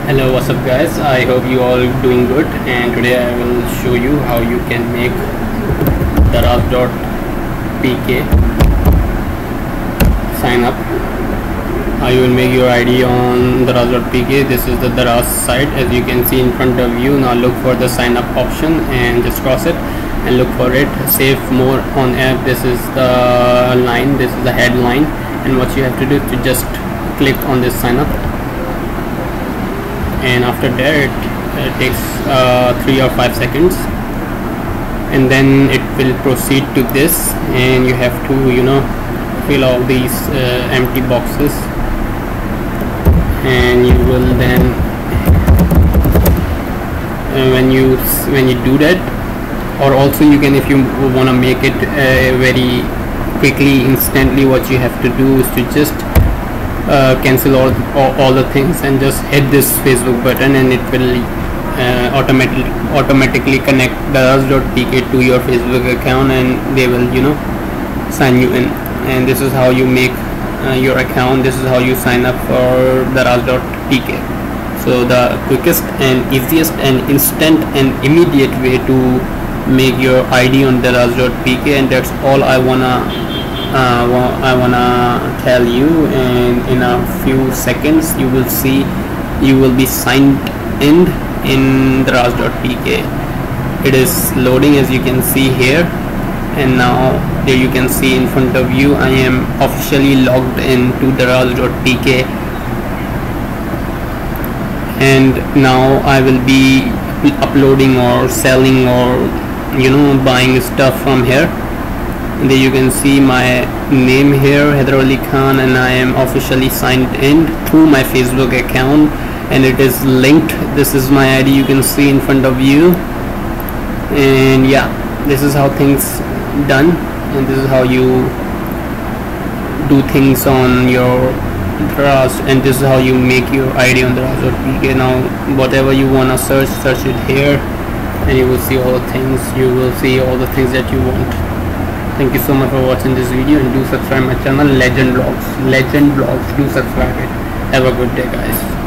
Hello, what's up guys? I hope you all doing good, and today I will show you how you can make DARAZ.PK sign up. How you will make your ID on DARAZ.PK. This is the DARAZ site, as you can see in front of you. Now look for the sign up option and just cross it and look for it. Save more on app. This is the line, this is the headline, and what you have to do is to just click on this sign up, and after that it takes 3 or 5 seconds, and then it will proceed to this, and you have to fill all these empty boxes, and you will then when you do that, or also you can, if you want to make it very quickly, instantly, what you have to do is to just cancel all the things and just hit this Facebook button, and it will automatically connect DARAZ.PK to your Facebook account, and they will sign you in. And this is how you make your account. This is how you sign up for DARAZ.PK. So the quickest and easiest and instant and immediate way to make your ID on DARAZ.PK, and that's all I wanna tell you. And in a few seconds you will see you will be signed in DARAZ.PK. It is loading, as you can see here, and now there you can see in front of you I am officially logged into DARAZ.PK, and now I will be uploading or selling or buying stuff from here. And there you can see my name here, Haider Ali Khan, and I am officially signed in through my Facebook account, and it is linked. This is my ID, you can see in front of you. And yeah, this is how things done, and this is how you do things on your DARAZ, and this is how you make your ID on DARAZ.PK. Now whatever you wanna search it here, and you will see all the things. You will see all the things that you want. Thank you so much for watching this video, and do subscribe my channel Legend Vlogs. Do subscribe it. Have a good day guys.